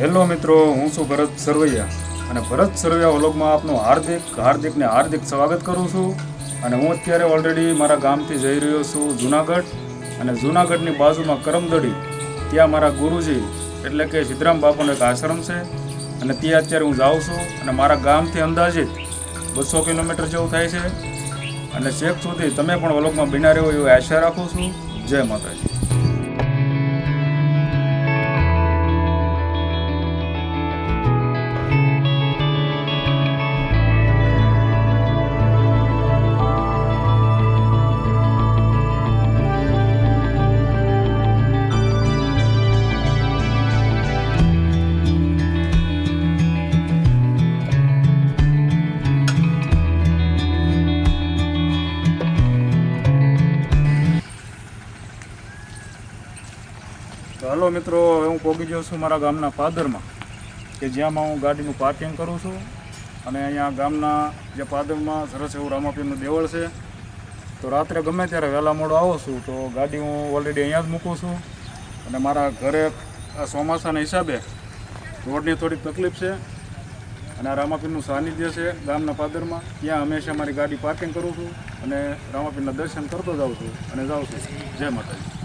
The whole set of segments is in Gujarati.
હેલો મિત્રો, હું છું ભરત સરવૈયા અને ભરત સરવૈયા વ્લોગમાં આપનું હાર્દિક સ્વાગત કરું છું. અને હું અત્યારે ઓલરેડી મારા ગામથી જઈ રહ્યો છું જુનાગઢ. અને જુનાગઢની બાજુમાં કરમદડી ત્યાં મારા ગુરુજી એટલે કે સિદ્ધરામ બાપુનો એક આશ્રમ છે અને ત્યાં અત્યારે હું જાઉં છું. અને મારા ગામથી અંદાજિત 200 કિલોમીટર જેવું થાય છે. અને છેક સુધી તમે પણ વ્લોગમાં બિના રહ્યો એવી આશા રાખું છું. જય માતાજી. તો હાલો મિત્રો, હવે હું પહોંચી ગયો છું મારા ગામના પાદરમાં, કે જ્યાંમાં હું ગાડીનું પાર્કિંગ કરું છું. અને અહીંયા ગામના જે પાદરમાં સરસ એવું રામાપીરનું દેવળ છે. તો રાત્રે ગમે ત્યારે વહેલા મોડો આવો છું તો ગાડી હું ઓલરેડી અહીંયા જ મૂકું છું. અને મારા ઘરે આ ચોમાસાના હિસાબે રોડની થોડીક તકલીફ છે. અને આ રામાપીરનું સાનિધ્ય છે ગામના પાદરમાં, ત્યાં હંમેશા મારી ગાડી પાર્કિંગ કરું છું અને રામાપીરના દર્શન કરતો જાઉં છું અને જાઉં છું. જય માતાજી.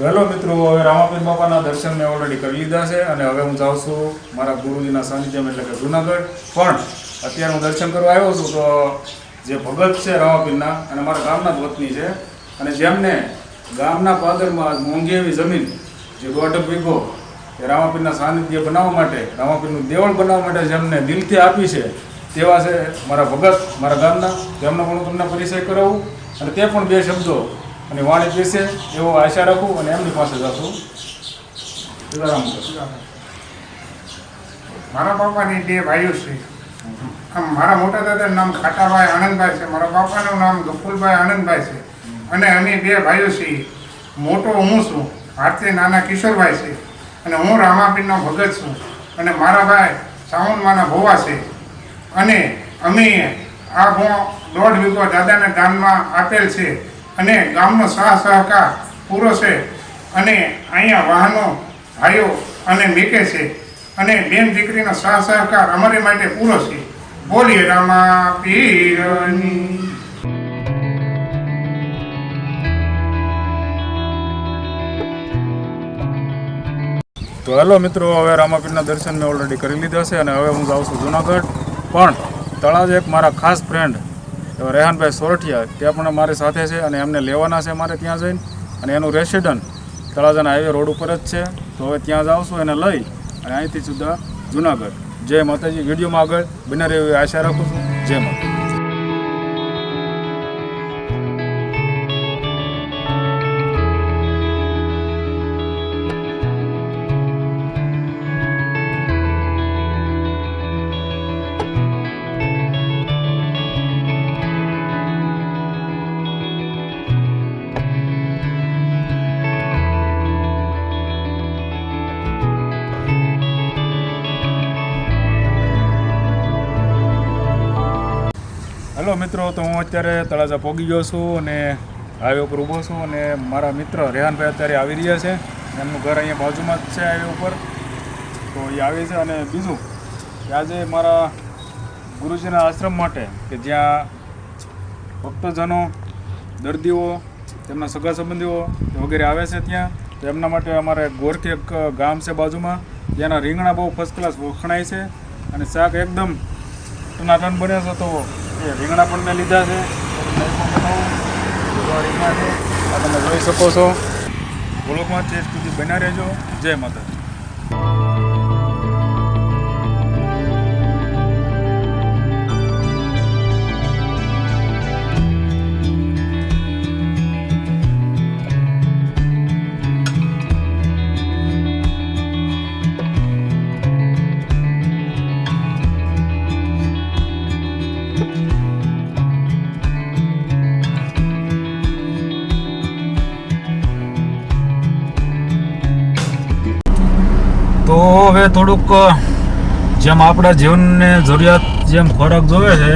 હેલો મિત્રો, હવે રામાપીર બાપાના દર્શન મેં ઓલરેડી કરી લીધા છે અને હવે હું જાઉં છું મારા ગુરુજીના સાનિધ્યમાં એટલે કે જુનાગઢ. પણ અત્યારે હું દર્શન કરવા આવ્યો છું તો જે ભગત છે રામાપીરના અને મારા ગામના જ વતની છે અને જેમને ગામના પાદરમાં મોંઘી એવી જમીન જે 1.5 વીઘો એ રામાપીરના સાનિધ્ય બનાવવા માટે, રામાપીરનું દેવળ બનાવવા માટે જેમને દિલથી આપી છે તેવા છે મારા ભગત, મારા ગામના. તેમનો પણ હું તમને પરિચય કરાવું અને તે પણ 2 શબ્દો અને વાણી વિશે એવો આશા રાખું અને એમની પાસે જશું. મારા બાપાની 2 ભાઈઓ છે. આમ મારા મોટા દાદાનું નામ ખાટાભાઈ આનંદભાઈ છે, મારા બાપાનું નામ ગફુલભાઈ આનંદભાઈ છે. અને અમે 2 ભાઈઓ છીએ. મોટો હું છું, ભારતીય નાના કિશોરભાઈ છે અને હું રામાપીરનો ભગત છું. અને મારા ભાઈ સાવનમાના ભોવા છે. અને અમે આ 1.5 વીઘો દાદાના દાનમાં આપેલ છે અને ગામનો સહકાર પૂરો છે. અને અહીંયા વાહનો ભાઈઓ અને મેકે છે અને બેન દીકરીનો સહકાર અમારી માટે પૂરો છે. બોલીએ રામાપીરની. તો હેલો મિત્રો, હવે રામાપીરના દર્શન મેં ઓલરેડી કરી લીધા છે અને હવે હું જાઉં છું જુનાગઢ. પણ તળાજે એક મારા ખાસ ફ્રેન્ડ એવા રેહાનભાઈ સોરઠિયા ત્યાં પણ મારી સાથે છે અને એમને લેવાના છે મારે ત્યાં જઈને. અને એનું રેસિડન્ટ તળાજાના હાઈવે રોડ ઉપર જ છે. તો હવે ત્યાં જાઉં છું એને લઈ અને અહીંથી સીધા જુનાગઢ. જય માતાજી. વિડીયોમાં આગળ બને રહે એવી આશા રાખું છું. જય માતાજી. હેલો મિત્રો, તો હું અત્યારે તળાજા પહોંચી ગયો છું અને હાઈવે ઉપર ઊભો છું અને મારા મિત્ર રેહાનભાઈ અત્યારે આવી રહ્યા છે. એમનું ઘર અહીંયા બાજુમાં જ છે હાઈવે ઉપર, તો એ આવે છે. અને બીજું કે આજે મારા ગુરુજીના આશ્રમ માટે કે જ્યાં ભક્તજનો, દર્દીઓ, તેમના સગા સંબંધીઓ વગેરે આવે છે ત્યાં, તો એમના માટે અમારે ગોરખી એક ગામ છે બાજુમાં, ત્યાંના રીંગણા બહુ ફર્સ્ટ ક્લાસ વખણાય છે અને શાક એકદમ ટનાટન બને છે. તો એ રીંગણા પણ મેં લીધા છે, રીંગણા છે આ તમે જોઈ શકો છો. વ્લોગમાં તે સુધી બન્યા રહેજો. જય માતાજી. તો હવે થોડુંક જેમ આપણા જીવનને જરૂરિયાત જેમ ખોરાક જોવે છે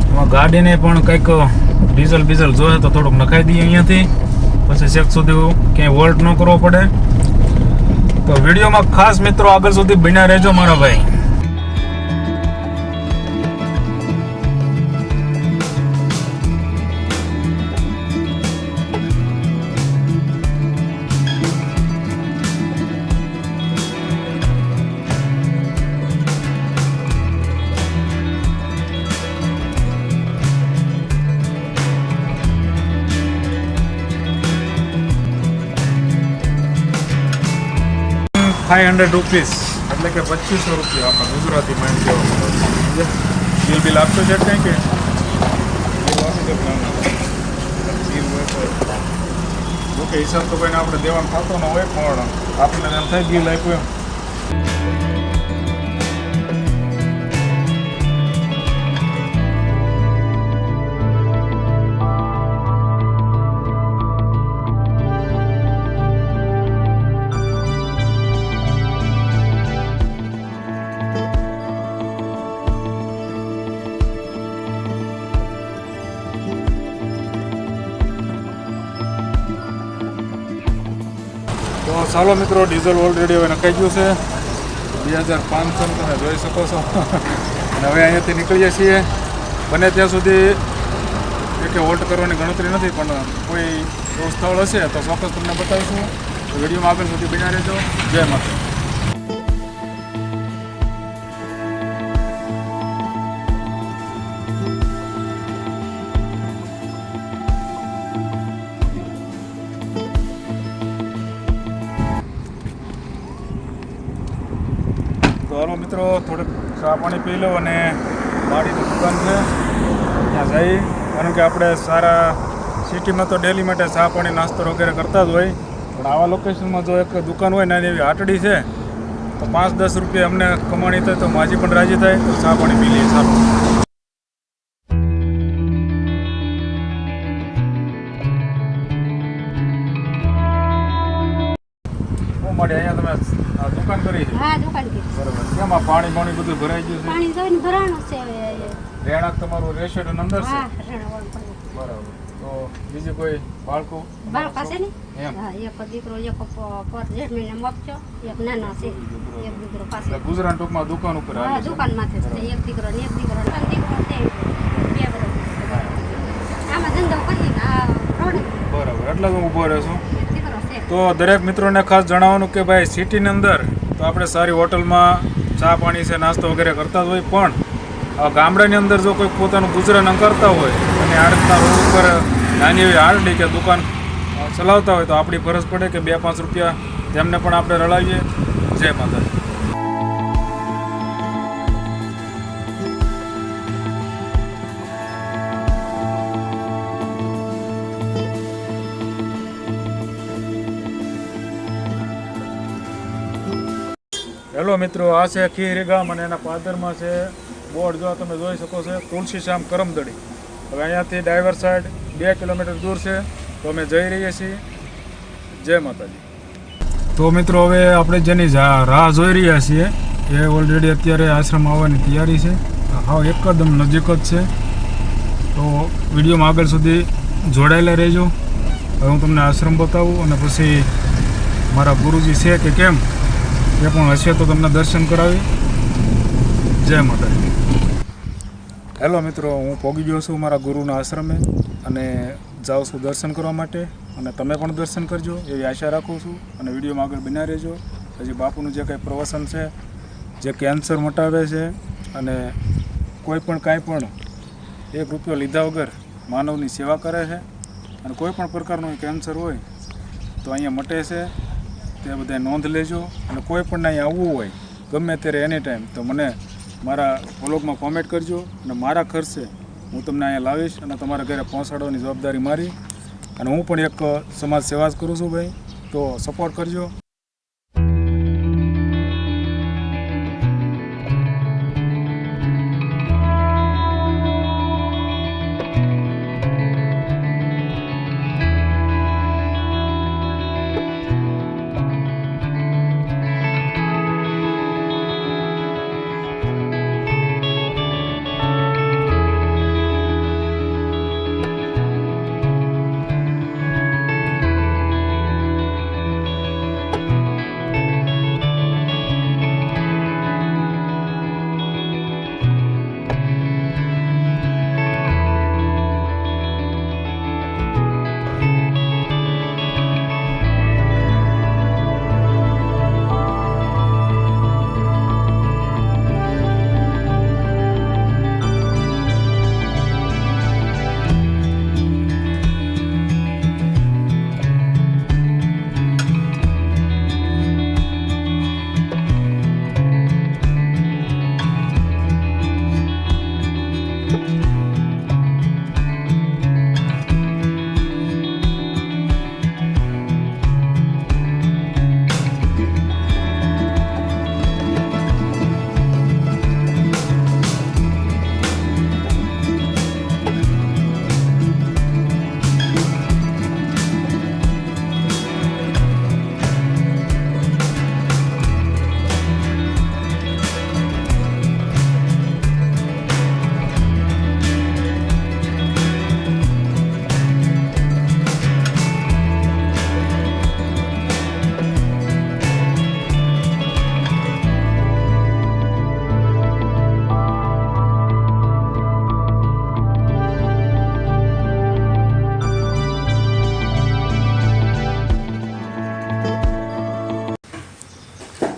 એમાં ગાડીને પણ કંઈક ડીઝલ જોવે તો થોડુંક નખાઈ દઈએ અહીંયાથી, પછી છેક સુધી ક્યાંય વોલ્ટ ન કરવો પડે. તો વિડીયોમાં ખાસ મિત્રો આગળ સુધી બન્યા રહેજો મારા ભાઈ. ₹500 એટલે કે 2500 રૂપિયા આપણા ગુજરાતી માઇન્ડ જેવા. બિલ આપતો છે કંઈ કે જોકે હિસાબ તો કોઈને આપણે દેવાનો થતો ન હોય, પણ આપણને એમ થાય બિલ આપ્યું એમ. તો ચાલો મિત્રો, ડીઝલ ઓલરેડી હવે નખાઈ ગયું છે 2500 તમે જોઈ શકો છો. અને હવે અહીંયાથી નીકળીએ છીએ. બને ત્યાં સુધી કે વોલ્ટ કરવાની ગણતરી નથી, પણ કોઈ એવું સ્થળ હશે તો ચોક્કસ તમને બતાવીશું. તો વિડીયોમાં આગળ સુધી બન્યા રહેજો. જય માતા. તો હાલો મિત્રો, થોડુંક ચા પાણી પી લો અને વાડીની દુકાન છે ત્યાં જઈ, કારણ કે આપણે સારા સિટીમાં તો ડેલી માટે ચા પાણી નાસ્તો વગેરે કરતા જ હોય, પણ આવા લોકેશનમાં જો એક દુકાન હોય નાની એવી હાટડી છે તો 5-10 રૂપિયા અમને કમાણી થાય તો માજી પણ રાજી થાય. તો ચા પાણી પી લઈએ સારું. અહીંયા તમે દુકાન કરી છે? હા, દુકાન કરી. બરાબર. કેમ આ પાણી બધું ભરાઈ ગયું છે? પાણી જોઈને ભરાણું છે હવે. રહેણાંક તમારું રેશેડ અંદર છે? હા, રહેણાંક વાળું. બરાબર. તો બીજું કોઈ બાળકો? બાળક હશે ને? એમ. હા, એક દીકરો, એક પર જેઠ મહિને મોકજો, એક નાનો છે, એક દીકરો પાસે. એટલે ગુજરાત ટૂંકમાં દુકાન ઉપર હા, હાલે છે. દુકાનમાં છે. એક દીકરો ને એક દીકરો. ત્રણ દીકરો છે. 2 વર્ષ. આમાં ધંધો કરી આ રોડ. બરાબર. એટલે જ હું ઊભો રહ્યો છું. એક દીકરો છે. તો દરેક મિત્રોને ખાસ જણાવવાનું કે ભાઈ સિટીની અંદર તો આપણે સારી હોટલમાં ચા પાણી છે, નાસ્તો વગેરે કરતા જ હોય, પણ ગામડાની અંદર જો કોઈ પોતાનું ગુજરાન કરતા હોય અને આ રીતના રોડ ઉપર નાની એવી હારડી કે દુકાન ચલાવતા હોય તો આપણી ફરજ પડે કે 2-5 રૂપિયા તેમને પણ આપણે રળાવીએ. જય માતાજી. હેલો મિત્રો, આ છે ખીરી ગામ અને એના પાદરમાં છે બોર્ડ, જો તમે જોઈ શકો છો, તુલસી શ્યામ કરમદડી. હવે અહીંયાથી ડાઈવર સાઈડ 2 કિલોમીટર દૂર છે, તો અમે જઈ રહીએ છીએ. જય માતાજી. તો મિત્રો, હવે આપણે જેની રાહ જોઈ રહ્યા છીએ એ ઓલરેડી અત્યારે આશ્રમ આવવાની તૈયારી છે. હા, એકદમ નજીક જ છે. તો વિડીયોમાં આગળ સુધી જોડાયેલા રહેજો. હવે હું તમને આશ્રમ બતાવું અને પછી મારા ગુરુજી છે કે કેમ એ પણ હશે તો તમને દર્શન કરાવી. જય માતાજી. હેલો મિત્રો, હું પહોંચી ગયો છું મારા ગુરુના આશ્રમે અને જાઉં છું દર્શન કરવા માટે, અને તમે પણ દર્શન કરજો એવી આશા રાખું છું. અને વિડીયોમાં આગળ બન્યા રહેજો. હજી બાપુનું જે કંઈ પ્રવચન છે, જે કેન્સર મટાવે છે અને કોઈ પણ કાંઈ પણ ₹1 લીધા વગર માનવની સેવા કરે છે, અને કોઈ પણ પ્રકારનું કેન્સર હોય તો અહીંયા મટે છે. તે બધા નોંધ લેજો. અને કોઈ પણ અહીંયા આવવું હોય ગમે ત્યારે એની ટાઈમ તો મને મારા વ્લોગમાં કોમેન્ટ કરજો, અને મારા ખર્ચે હું તમને અહીંયા લાવીશ અને તમારા ઘરે પહોંચાડવાની જવાબદારી મારી. અને હું પણ એક સમાજ સેવા જ કરું છું ભાઈ, તો સપોર્ટ કરજો.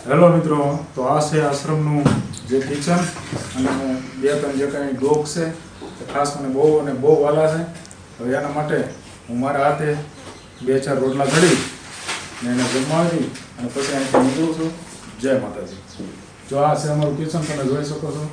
હેલો મિત્રો, તો આ છે આશ્રમનું જે કિચન, અને 2-3 જે કાંઈ ડોગ છે એ ખાસ મને બહુ વાલા છે. હવે એના માટે હું મારા હાથે 2-4 રોટલા ઘડી ને એને જમાવી અને પછી અહીંથી નીકળું છું. જય માતાજી. જો આ છે અમારું કિચન, તમે જોઈ શકો છો.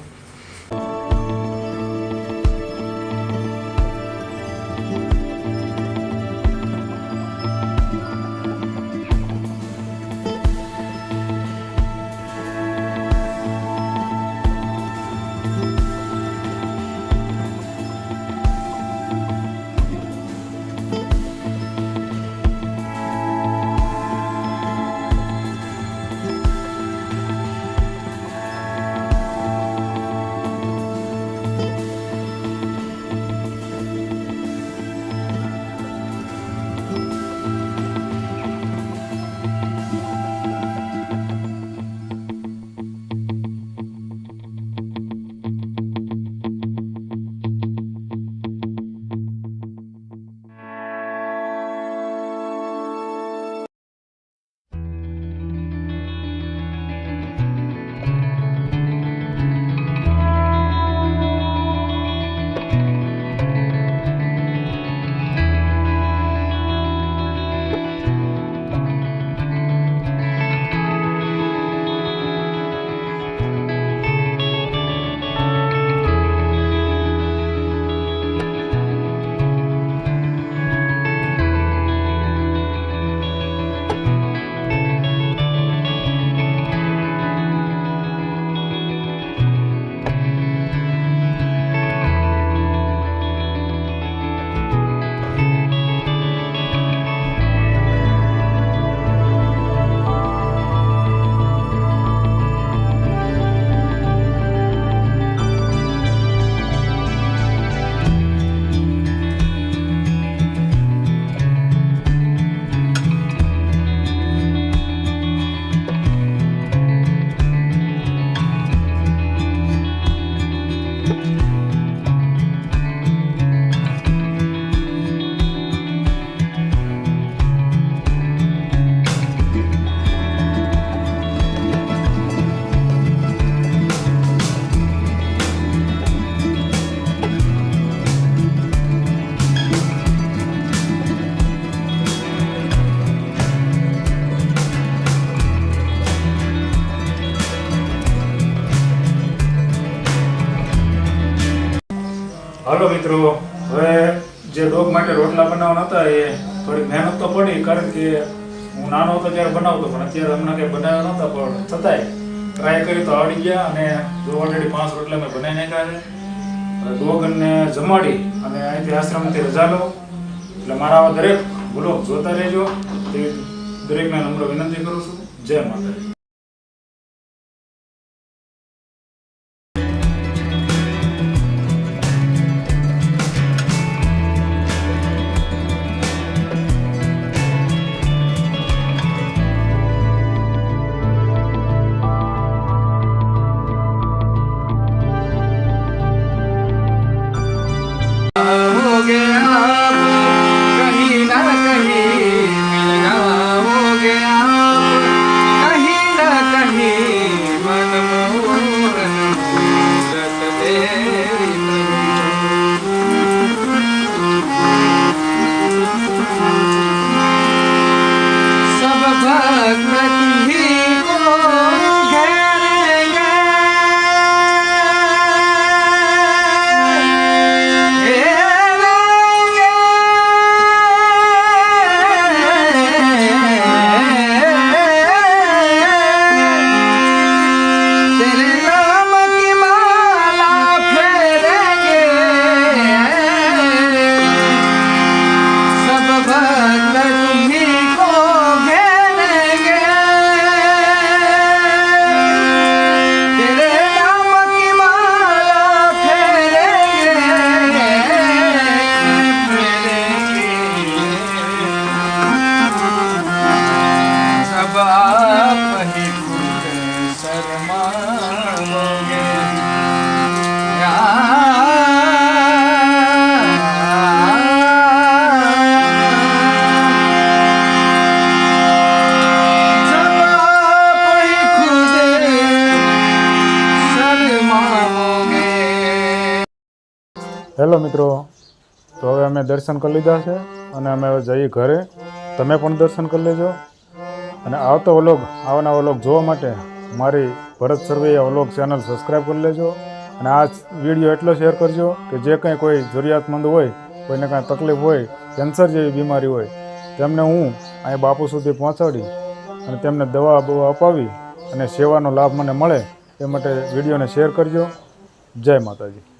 હાલો મિત્રો, હવે જે ડોગ માટે રોટલા બનાવવાના હતા એ થોડી મહેનત તો પડી, કારણ કે હું નાનો હતો ત્યારે બનાવતો, પણ અત્યારે હમણાં કંઈ બનાવ્યા નહોતા, પણ છતાંય ટ્રાય કરી તો આવડી ગયા. અને જો ઓલરેડી 5 રોટલા મેં બનાવી નાખ્યા છે. હવે ડોગને જમાડી અને અહીંથી આશ્રમથી રજા લો. એટલે મારા આવા દરેક બ્લોગ જોતા રહેજો, તે દરેકને નમ્ર વિનંતી કરું છું. જય માતાજી. હેલો મિત્રો, તો હવે અમે દર્શન કરી લીધા છે અને અમે હવે જઈએ ઘરે. તમે પણ દર્શન કરી લેજો અને આવતો વ્લોગ, આવાના વ્લોગ જોવા માટે મારી ભરત સરવૈયા વ્લોગ ચેનલ સબસ્ક્રાઈબ કરી લેજો. અને આ વિડીયો એટલો શેર કરજો કે જે કંઈ કોઈ જરૂરિયાતમંદ હોય, કોઈને કાંઈ તકલીફ હોય, કેન્સર જેવી બીમારી હોય, તેમને હું અહીં બાપુ સુધી પહોંચાડી અને તેમને દવા અપાવી અને સેવાનો લાભ મને મળે એ માટે વિડીયોને શેર કરજો. જય માતાજી.